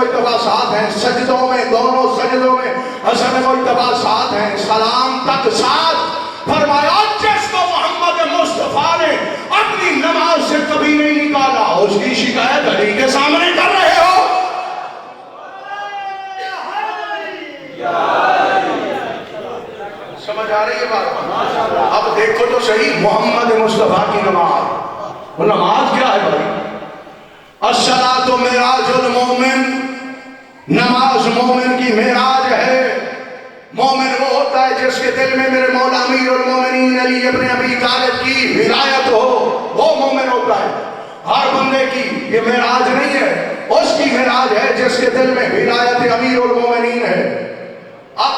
مجتبیٰ ساتھ ہیں سجدوں میں، دونوں سجدوں میں حسن مجتبیٰ ساتھ ہیں، سلام تک ساتھ۔ فرمایا جس کو محمد مصطفیٰ نے اپنی نماز سے کبھی نہیں نکالا اس کی شکایت علی کے سامنے کر رہے ہو۔ سمجھ آ رہی ہے بات؟ اب دیکھو تو صحیح محمد مصطفیٰ کی نماز، وہ نماز کیا ہے بھائی؟ الصلاۃ معراج المومن، نماز مومن کی معراج ہے۔ مومن وہ ہوتا ہے جس کے دل میں میرے مولا امیر المومنین علی ابن ابی طالب کی ولایت ہو، وہ مومن ہوتا ہے۔ ہر بندے کی یہ معراج نہیں ہے، اس کی معراج ہے جس کے دل میں ولایت امیر المومنین ہے۔ اب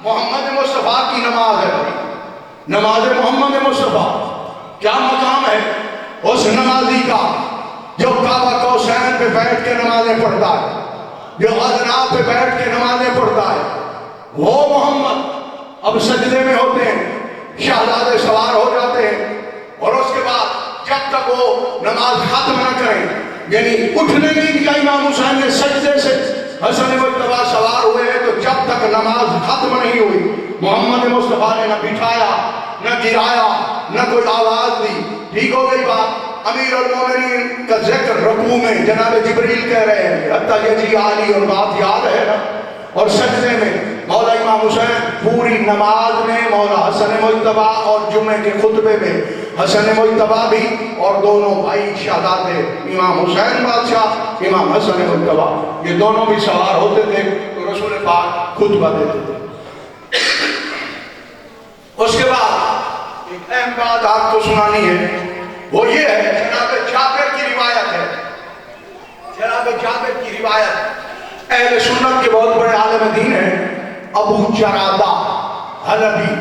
محمد مصطفیٰ کی نماز ہے، نماز محمد مصطفیٰ، کیا مقام ہے اس نمازی کا جو کعبہ کوثین پہ بیٹھ کے نمازیں پڑھتا ہے، جو ادنا پہ بیٹھ کے نمازیں پڑھتا ہے؟ وہ محمد اب سجدے میں ہوتے ہیں، شہزادے سوار ہو جاتے ہیں، اور اس کے بعد جب تک وہ نماز ختم نہ کریں، یعنی اٹھنے نہیں دیا امام حسین نے سجدے سے، حسن مجتبیٰ سوار ہوئے ہیں، تو جب تک نماز ختم نہیں ہوئی محمد مصطفیٰ نے نہ بٹھایا نہ گرایا نہ کوئی آواز دی۔ ٹھیک ہو گئی بات؟ امیر المومنین کا ذکر رکوع میں جناب جبریل کہہ رہے ہیں حتیٰ یجی عالی، اور بات یاد ہے نا؟ اور سجدے میں مولا امام حسین پوری نماز میں مولا حسن مجتبیٰ اور جمعے کے خطبے میں حسن مجتبیٰ بھی اور دونوں بھائی شہزادے امام حسین بادشاہ امام حسن مجتبیٰ یہ دونوں بھی سوار ہوتے تھے تو رسول پاک خطبہ دیتے تھے۔ اس کے بعد ایک اہم بات آپ کو سنانی ہے، وہ یہ ہے جناب جابر کی روایت ہے، جناب جابر کی روایت اہل سنت کے بہت بڑے عالم دین ہیں، ابو جرادہ حلبی،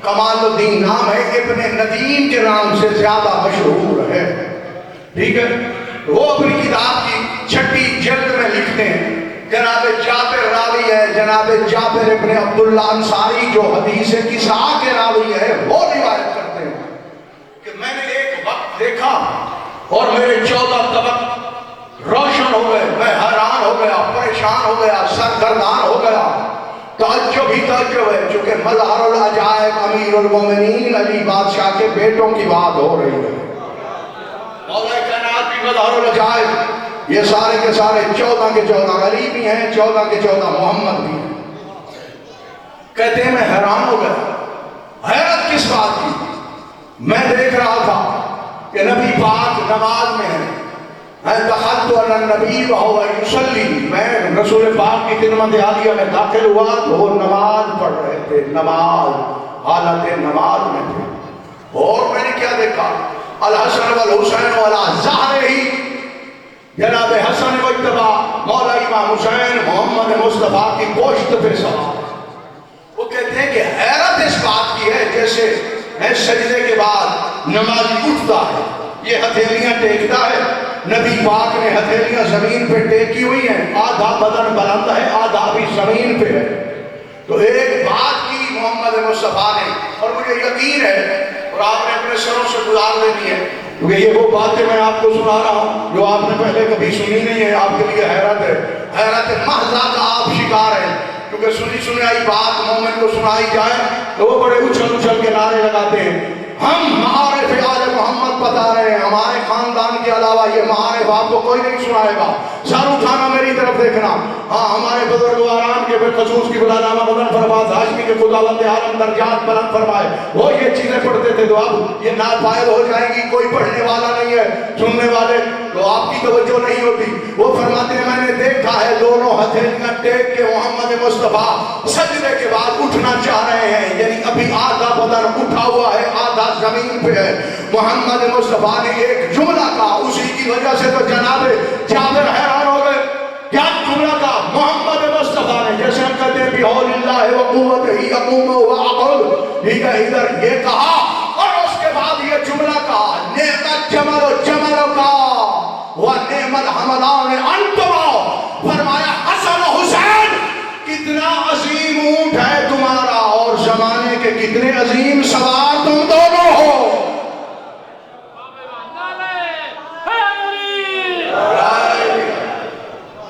کمال الدین نام ہے، ابن ندیم کے نام سے زیادہ مشہور ہے۔ ٹھیک ہے، وہ اپنی کتاب کی چھٹی جلد میں لکھتے ہیں، جناب جابر راوی ہے، جناب جابر ابن عبداللہ انصاری جو حدیث کساء کے راوی ہے، وہ روایت کرتے ہیں کہ میں نے ایک وقت دیکھا اور میرے 14 طبق روشن ہو گئے، میں حیران ہو گیا، پریشان ہو گیا، سرگردان ہو گیا۔ تعجب ہی تعجب ہے، چونکہ مظہر العجائب امیر المومنین علی بادشاہ کے بیٹوں کی بات ہو رہی ہے۔ مولا کائنات بھی مظہر العجائب، یہ سارے کے سارے 14 کے 14 علی بھی ہیں، 14 کے 14 محمد بھی ہیں۔ کہتے ہیں میں حیران ہو گیا۔ حیرت کس بات کی؟ میں دیکھ رہا تھا کہ نبی پاک نماز میں ہیں، دخلت علی النبی وہو یصلی، میں رسول پاک کی خدمت عالیہ میں داخل ہوا تو وہ نماز پڑھ رہے تھے، نماز، حالت نماز میں تھے۔ اور میں نے کیا دیکھا؟ الحسن والحسین والا ظاہر ہی، جناب حسن مجتبیٰ مولا امام حسین محمد مصطفیٰ کی پشت پہ سوار۔ وہ کہتے ہیں کہ حیرت اس بات کی ہے جیسے سجدے کے بعد نمازی اٹھتا ہے، یہ ہتھیلیاں ٹیکتا ہے، نبی پاک نے ہتھیلیاں زمین پہ ٹیکی ہوئی ہیں، آدھا بدن بلند ہے آدھا بھی زمین پہ ہے۔ تو ایک بات کی محمد مصطفیٰ نے، اور مجھے یقین ہے اور آپ نے اپنے سروں سے گزار لینی ہے، کیونکہ یہ وہ باتیں میں آپ کو سنا رہا ہوں جو آپ نے پہلے کبھی سنی نہیں ہے، آپ کے لیے حیرت ہے، حیرت محضہ کا آپ شکار ہیں، کیونکہ سنی سنائی بات مومن کو سنائی جائے تو وہ بڑے اچھل اچھل کے نعرے لگاتے ہیں۔ ہم معارف آل محمد بتا رہے ہیں، ہمارے خاندان کے علاوہ یہ معارف آپ کو کوئی نہیں سنائے گا، سر اٹھانا میری طرف دیکھنا۔ ہاں ہمارے بزرگواران کے بالخصوص کی بلانامہ بلند فرماز ہاشمی کے خداوند عالم درجات بلند فرمائے، وہ یہ چیزیں پڑھتے تھے تو اب یہ ناپائل ہو جائیں گی، کوئی پڑھنے والا نہیں ہے، سننے والے تو آپ کی توجہ نہیں ہوتی۔ وہ فرماتے ہیں میں نے دیکھا ہے دونوں ہتھیلیاں ٹیک کے محمد مصطفیٰ سجدے کے بعد اٹھنا چاہ رہے ہیں، یعنی ابھی آدھا بدن اٹھا ہوا ہے آدھا زمین پہ ہے۔ محمد مصطفیٰ نے ایک جملہ کہا، اسی کی وجہ سے تو جناب جابر حیران ہو گئے۔ کیا جملہ کہا محمد مصطفیٰ نے؟ جیسے ہم کہتے ہیں بحول اللہ و قوت ہی اقوم و اقعد، ٹھیک ہے، ادھر یہ کہا اور اس کے بعد یہ جملہ کہا، نعمت جمل جمل کا وَنِعْمَ الْحَمَدَانِ أَنْتُمَا، فرمایا حسن و حسین کتنا عظیم اونٹ ہے تمہارا اور زمانے کے کتنے عظیم سوار تم دونوں ہو۔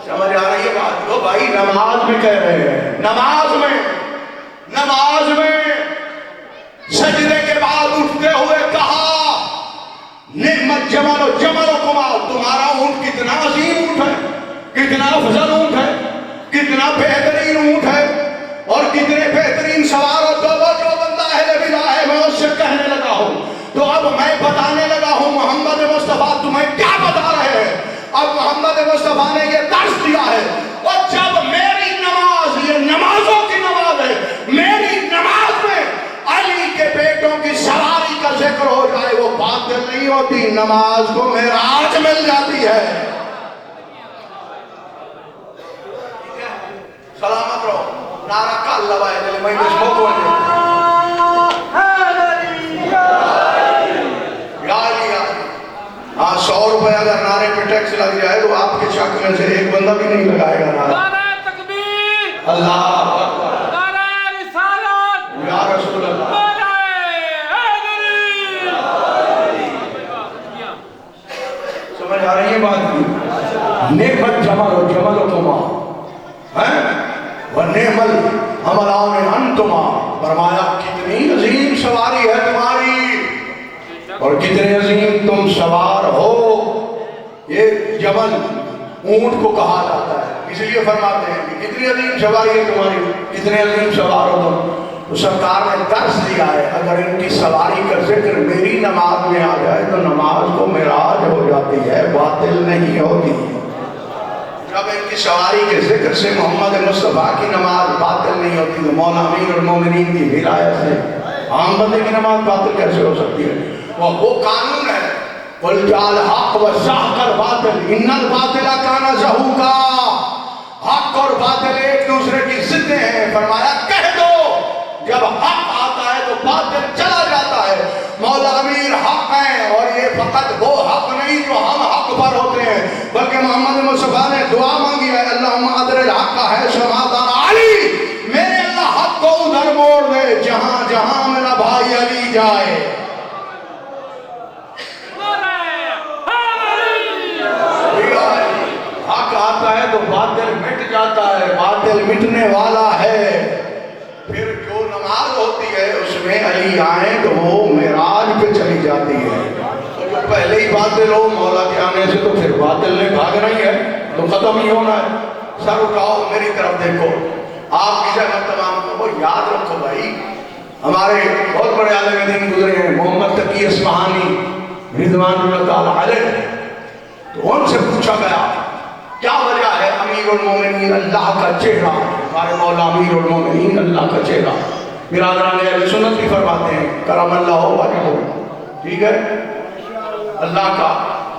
سمجھ آ رہی بھائی نماز میں کہہ رہے ہیں، نماز میں سجدے کے بعد اٹھتے ہوئے کہا نعمت جمل و کما، تمہارا اونٹ کتنا عظیم اونٹ ہے، کتنا افضل اونٹ ہے، کتنا بہترین اونٹ ہے، اور کتنے بہترین سوار ہو۔ تو وہ جو بندہ اہل بدع ہے میں اس سے کہنے لگا ہوں، تو اب میں بتانے لگا ہوں محمد مصطفیٰ تمہیں کیا بتا رہے ہیں۔ اب محمد مصطفیٰ نے یہ درس دیا ہے، اور جب میری نماز، یہ نمازوں کی نماز ہے، میری نماز میں علی کے بیٹوں کی سواری کا ذکر ہو جائے وہ باطل نہیں ہوتی، نماز کو معراج مل جاتی ہے۔ سلامت رہو، نعرہ کا اللہ وائے دل میں مجھو کو ہے ہاں 100 روپے اگر نعرے پہ ٹیکس لگ جائے تو آپ کے شک میں سے ایک بندہ بھی نہیں لگائے گا نعرہ۔ نعرہ تکبیر، اللہ نعرہ رسالت، یا رسول اللہ، نعرہ حیدری۔ سمجھ آ رہی ہے بات کی؟ نعمت جمل و کما وَنِعْمَ الْعَمَلَانِ أَنْتُمَا، فرمایا کتنی عظیم سواری ہے تمہاری اور کتنے عظیم تم سوار ہو۔ یہ جمل اونٹ کو کہا جاتا ہے، اس لیے فرماتے ہیں کہ کتنی عظیم سواری ہے تمہاری، کتنے عظیم سوار ہو تم۔ تو سرکار نے درس دیا ہے اگر ان کی سواری کا ذکر میری نماز میں آ جائے تو نماز کو معراج ہو جاتی ہے، باطل نہیں ہوتی۔ جب ان کی سواری کے ذکر سے محمد مصطفیٰ کی نماز باطل نہیں ہوتی تو مولا امیر المومنین کی ولایت سے عام بندے کی نماز باطل کیسے ہو سکتی ہے؟ وہ قانون ہے، قُلْ جَعَلْ حَقْ وَزَحْقَ الْبَاطِلِ إِنَّ الْبَاطِلَ كَانَ زَهُوقًا۔ حق اور باطل ایک دوسرے کی ضدیں ہیں، فرمایا کہہ دو جب حق آتا ہے تو باطل چلا جاتا ہے۔ مولا امیر حق ہیں اور یہ فقط وہ حق نہیں جو ہم حق پر ہوتے ہیں، بلکہ محمد مصطفیٰ نے دعا مانگی ہے اللہم ادر الحق ہے شمادان علی، میرے اللہ حق کو ادھر موڑ دے جہاں جہاں میرا بھائی علی جائے۔ حق آتا ہے تو باطل مٹ جاتا ہے، باطل مٹنے والا ہے۔ پھر جو نماز ہوتی ہے اس میں علی آئیں تو وہ معراج پہ چلی جاتی ہے۔ تو جو پہلے ہی باطل ہو مولا کے آنے سے تو پھر باطل نے بھاگنا ہی ہے، تو ختم ہی ہونا ہے۔ سر اٹھاؤ میری طرف دیکھو، آپ کی جگہ تمام کو یاد رکھو بھائی، ہمارے بہت بڑے عالم دین گزرے ہیں محمد تقی اصفہانی رضوان اللہ تعالیٰ علیہ، تو ان سے پوچھا گیا کیا وجہ ہے امیر المومنین اللہ کا چہرہ، ہمارے مولا امیر المومنین اللہ کا چہرہ، برادران اہل سنت بھی فرماتے ہیں کرم اللہ وجہہ، ٹھیک ہے، اللہ کا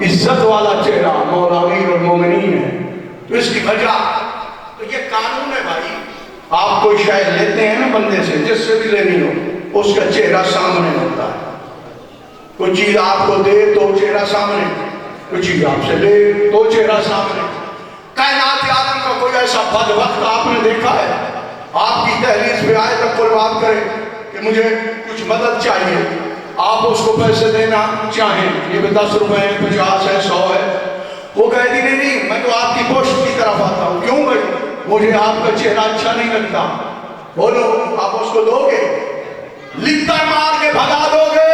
عزت والا چہرہ مولا امیر المومنین ہے۔ تو اس کی وجہ تو یہ قانون ہے بھائی، آپ کوئی شے لیتے ہیں نا بندے سے، جس سے بھی لینی ہو اس کا چہرہ سامنے ہوتا ہے۔ کوئی چیز آپ کو دے تو چہرہ سامنے، کوئی چیز آپ سے لے تو چہرہ سامنے۔ کائنات عالم کا کوئی ایسا بد وقت آپ نے دیکھا ہے آپ کی دہلیز پہ آئے تک کوئی بات کرے کہ مجھے کچھ مدد چاہیے، آپ اس کو پیسے دینا چاہیں، یہ 10 روپے 50 ہے 100 ہے، وہ کہہ دی نہیں میں تو آپ کی پشت کی طرف آتا ہوں، کیوں بھائی مجھے آپ کا چہرہ اچھا نہیں لگتا، بولو آپ اس کو دو گے، لکھتا مار کے بھگا دو گے؟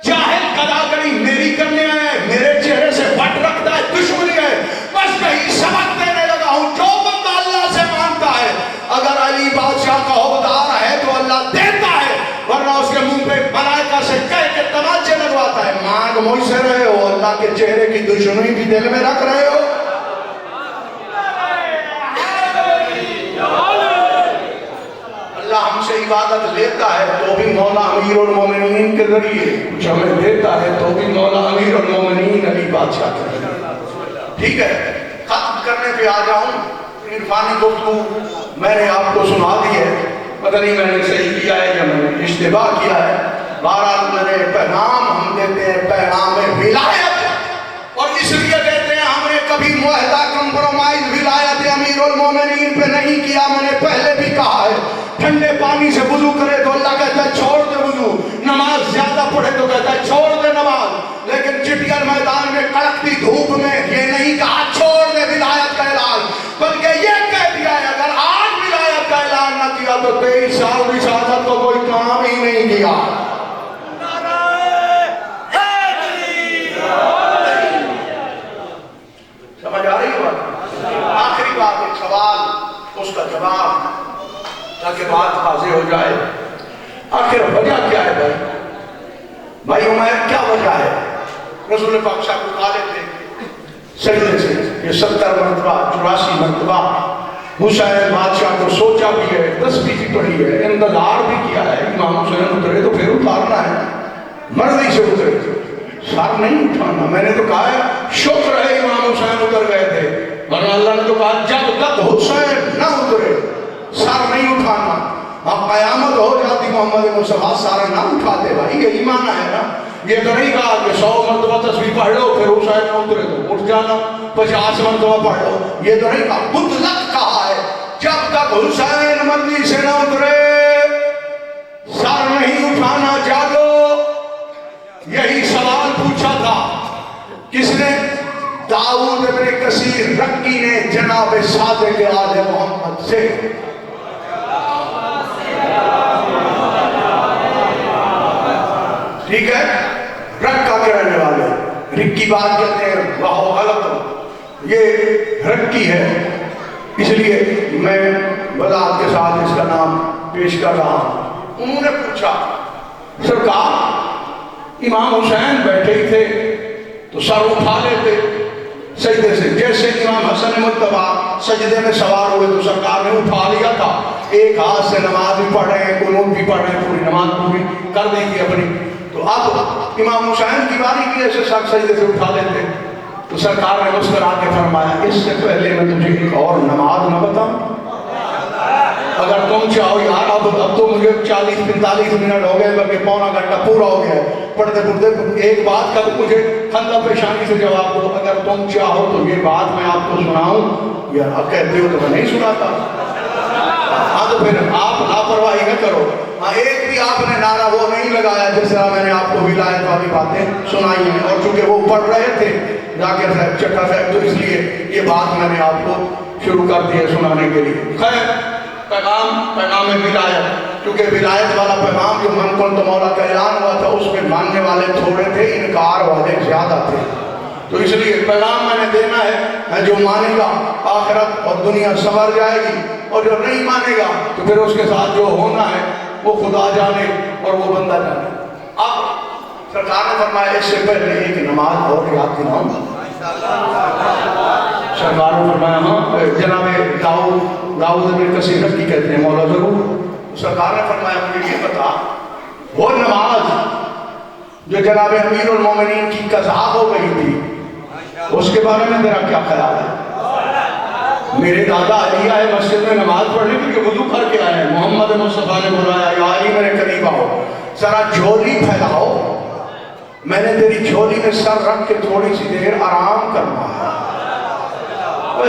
جاہل قداکری میری کرنے آئے، میرے چہرے سے بٹ رکھتا ہے، دشمنی ہے، بس کہیں سبق دینے لگا ہوں۔ جو بندہ اللہ سے مانتا ہے اگر علی بادشاہ کا حوادار ہے تو اللہ دیتا ہے، ورنہ اس کے منہ پہ ملائکہ سے کہہ کے تماچے لگواتا ہے۔ مانگ مجھ سے رہے ہو، اللہ کے چہرے کی دشمنی بھی دل میں رکھ رہے ہو۔ اللہ ہم سے عبادت لیتا ہے تو بھی مولا امیر المومنین کے ذریعے، کچھ ہمیں دیتا ہے تو بھی مولا امیر المومنین علی بادشاہ کے ذریعے۔ ٹھیک ہے، ختم کرنے پہ آ جاؤں، عرفانی گفتگو میں نے آپ کو سنا دی ہے، پتہ نہیں میں نے صحیح کیا ہے یا میں نے اشتباہ کیا ہے، بہرحال میں نے پیغام ہم دیتے ہیں پیغام ولایت، اور اس لیے دیتے ہیں ہم نے کبھی معاہدہ کمپرومائز ولایت امیر المومنین پہ نہیں کیا۔ میں نے پہلے بھی کہا ہے ٹھنڈے پانی سے وضو کرے تو اللہ کہتا ہے چھوڑ دے وضو، نماز زیادہ پڑھے تو کہتا ہے چھوڑ دے نماز، لیکن چٹیل میدان میں کڑکتی دھوپ میں یہ نہیں کہا چھوڑ دے ولایت کا اعلان، بلکہ یہ جواب آخری بات ایک سوال اس کا جواب تاکہ بات واضح ہو جائے آخر وجہ کیا ہے بھائی عمیر کیا وجہ ہے رسول پاک صاحب کو کھا لیتے سجدے سے یہ 70 مرتبہ 84 مرتبہ حسین بادشاہ کو سوچا بھی ہے تسبیح بھی پڑھی ہے انتظار بھی کیا ہے امام حسین اترے تو پھر اتارنا ہے مرضی سے اترے سر نہیں اٹھانا میں نے تو کہا ہے شکر ہے امام حسین اتر گئے تھے ورنہ اللہ نے تو کہا جب تک حسین نہ اترے سر نہیں اٹھانا اب قیامت ہو جاتی محمد مصطفیٰ سارے نہ اٹھاتے بھائی یہ ایمان ہے نا یہ تو نہیں کہا کہ 100 مرتبہ تسبیح پڑھ لو پھر حسین نہ اترے تو اٹھ جانا 50 مرتبہ پڑھ لو یہ تو نہیں کہا مطلق کہا ہے جب تک حسین مرضی سے نہ اترے سر نہیں اٹھانا جاگو یہی سوال پوچھا تھا کس نے داؤد ابن کثیر رکی نے جناب صادق آل محمد سے ٹھیک ہے رکا کے رہنے والے رکی بات کہتے ہیں وہ غلط یہ رکی ہے اس لیے میں وضاحت کے ساتھ اس کا نام پیش کر رہا ہوں انہوں نے پوچھا سرکار امام حسین بیٹھے ہی تھے تو سر اٹھا لیتے سجدے سے جیسے امام حسن مجتبی سجدے میں سوار ہوئے تو سرکار نے اٹھا لیا تھا ایک ہاتھ سے نماز بھی پڑھ رہے ہیں قنوت بھی پڑھ رہے ہیں پوری نماز پوری کر دی تھی اپنی تو اب امام حسین کی باری کی ایسے سر سجدے سے اٹھا لیتے تو سرکار نے مسکرا کے فرمایا اس سے پہلے میں تجھے ایک اور نماز نہ بتاؤں اگر تم چاہو یار اب تو مجھے 40-45 منٹ ہو گئے بلکہ پونا گھنٹہ پورا ہو گیا پڑھتے پڑھتے ایک بات کا مجھے خندہ پیشانی سے جواب دو اگر تم چاہو تو یہ بات میں آپ کو سناؤں یار آپ کہتے ہو تو میں نہیں سناتا ہاں تو پھر آپ لاپرواہی نہ کرو ہاں ایک بھی آپ نے نعرہ وہ نہیں لگایا جس طرح میں نے آپ کو ولایت والی باتیں سنائی ہیں اور چونکہ وہ پڑھ رہے تھے ذاکر صاحب چٹھا صاحب تو اس لیے یہ بات میں نے آپ کو شروع کر دی ہے سنانے کے لیے خیر پیغام ولایت کیونکہ ولایت والا پیغام جو من کن تو مولا کا اعلان ہوا تھا اس میں ماننے والے تھوڑے تھے انکار والے زیادہ تھے تو اس لیے پیغام میں نے دینا ہے جو مانے گا آخرت اور دنیا سنور جائے گی اور جو نہیں مانے گا تو پھر اس کے ساتھ جو ہونا ہے وہ خدا جانے اور وہ بندہ جانے اب سرکار نے فرمایا اس سے پہلے ایک نماز اور یاد دلاؤں سرکار نے فرمایا ہاں جناب داؤد ابن کثیر کی کہتے ہیں مولا ضرور سرکار نے فرمایا مجھے یہ بتا وہ نماز جو جناب امیر المومنین کی قضا ہو گئی تھی اس کے بارے میں تیرا کیا خیال ہے میرے دادا علی آئے مسجد میں نماز پڑھنے کے لیے وضو کر کے آئے محمد مصطفیٰ نے بلایا یا علی میرے قریب آؤ ذرا جھولی پھیلاؤ میں نے تیری جھولی میں سر رکھ کے تھوڑی سی دیر آرام کرنا ہے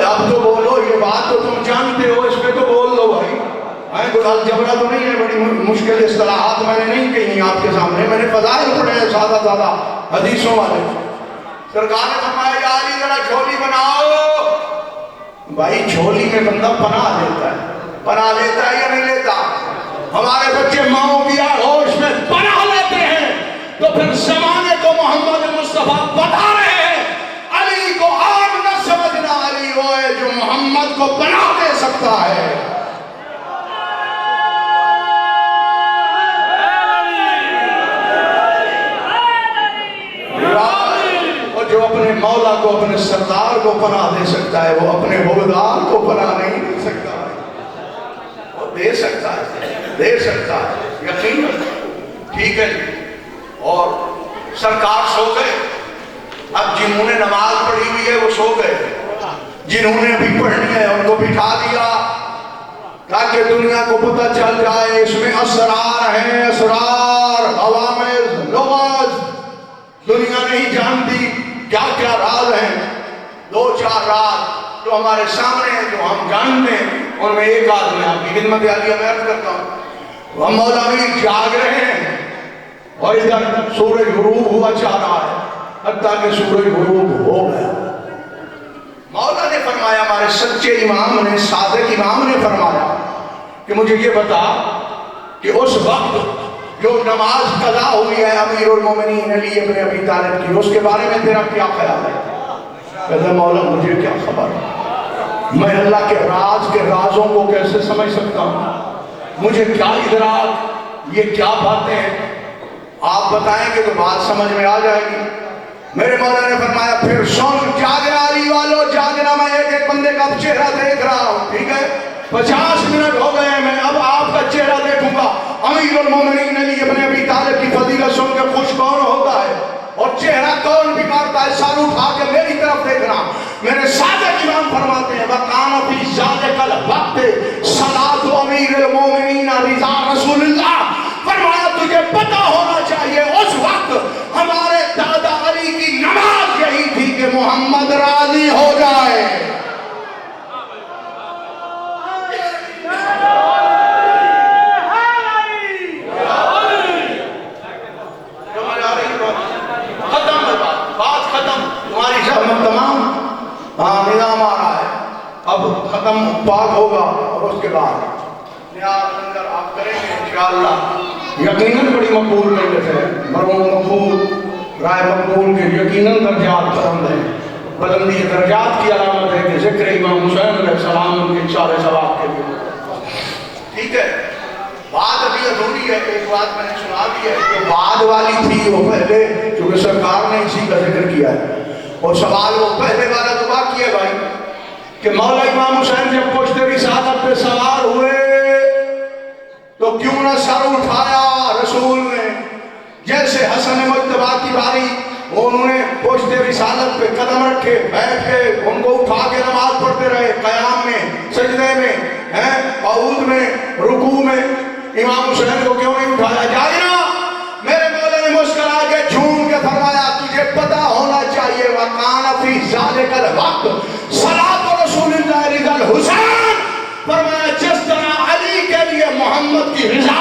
اب تو بولو یہ بات تو تم جانتے ہو اس پہ تو بول دو بھائی گلال جبرا تو نہیں ہے بڑی مشکل اصطلاحات میں نے نہیں کہی آپ کے سامنے میں نے فضائل پڑھے ہیں زیادہ حدیثوں والے سرکار نے فرمایا یا علی ذرا جھولی بناؤ بھائی جھولی میں بندہ پناہ لیتا ہے یا نہیں لیتا ہمارے بچے ماؤں کی آغوش میں پناہ لیتے ہیں تو پھر زمانے کو محمد مصطفیٰ بتا رہے ہیں علی کو آگ نہ سمجھنا علی وہ ہے جو محمد کو پناہ دے سکتا ہے جو اپنے مولا کو اپنے سردار کو پناہ دے سکتا ہے وہ اپنے حوالدار کو پناہ نہیں دے سکتا وہ دے سکتا ہے یقین ٹھیک ہے اور سرکار سو گئے اب جنہوں نے نماز پڑھی ہوئی ہے وہ سو گئے جنہوں نے بھی پڑھنی ہے ان کو بٹھا دیا تاکہ دنیا کو پتہ چل جائے اس میں اسرار ہیں اسرار عوامل لغز دنیا نہیں جانتی کیا کیا راز ہیں 2-4 راز جو ہمارے سامنے ہیں جو ہم جانتے ہیں ان میں ایک آدھ میں آپ کی خدمت عالیہ میں عرض کرتا ہوں ہم مولا امیر جاگ رہے ہیں اور ادھر سورج غروب ہوا چاہ رہا ہے حتیٰ کہ سورج غروب ہو گیا مولا نے فرمایا ہمارے سچے امام نے صادق امام نے فرمایا کہ مجھے یہ بتا کہ اس وقت جو نماز قضا ہوئی ہے امیر المومنین علی ابن ابی طالب کی اس کے بارے میں تیرا کیا خیال ہے کہتا مولا مجھے کیا خبر میں اللہ کے رازوں کو کیسے سمجھ سکتا ہوں؟ مجھے کیا ادراک، یہ کیا باتیں ہیں؟ آپ بتائیں گے تو بات سمجھ میں آ جائے گی۔ میرے مولا نے فرمایا پھر سن جاگنا علی والو جاگنا، میں ایک ایک بندے کا چہرہ دیکھ رہا ہوں، ٹھیک ہے؟ 50 منٹ ہو گئے ہیں، میں اب آپ کا چہرہ دیکھوں گا۔ امیر المومنین علی ابن ابی طالب کی فضیلت سن کے خوش کون ہوتا ہے اور چہرہ کون بگاڑتا ہے؟ سر اٹھا کے میری طرف دیکھنا۔ میرے صادق امام فرماتے ہیں وَقَانَ فِي ذَلِكَ الْوَقْتِ صَلَاةُ امیر المومنین رضا رسول اللہ۔ فرمایا تجھے پتہ ہونا چاہیے اس وقت ہمارے دادا علی کی نماز یہی تھی کہ محمد راضی ہو جائے۔ نظام آ رہا ہے، اب ختم پاک ہوگا اور اس کے بعد نیاز اندر آپ کریں گے انشاءاللہ۔ یقیناً بڑی مقبول مجلس ہے، مرحوم مقبول رائے مقبول کے یقیناً درجات پسند ہیں۔ بلندی درجات کی علامت ہے کہ ذکر امام حسین علیہ السلام ان کے اشارے ثواب کے لیے، ٹھیک ہے؟ بات ابھی ادھوری ہے، ایک بات میں نے سنا دی ہے کہ بعد والی تھی وہ پہلے، چونکہ سرکار نے اسی کا ذکر کیا ہے، اور سوال وہ پہلے والا تو باقی ہے بھائی کہ مولا امام حسین جب پشت رسالت پہ سوار ہوئے تو کیوں نہ سر اٹھایا رسول نے؟ جیسے حسن مجتبی کی باری انہوں نے پشت رسالت پہ قدم رکھے، بیٹھ کے ان کو اٹھا کے نماز پڑھتے رہے، قیام میں، سجدے میں، قعود میں، رکوع میں۔ امام حسین کو کیوں نہیں اٹھایا؟ جائے نا میرے مولا نے مسکرا کے جھوم کے فرمایا تجھے پتہ ہونا چاہیے وَقَانَ فِي ذَلِكَ الْوَقْتِ صَلَاةُ رسول اللہ رضا الحسین۔ فرمایا جس طرح علی کے لیے محمد کی رضا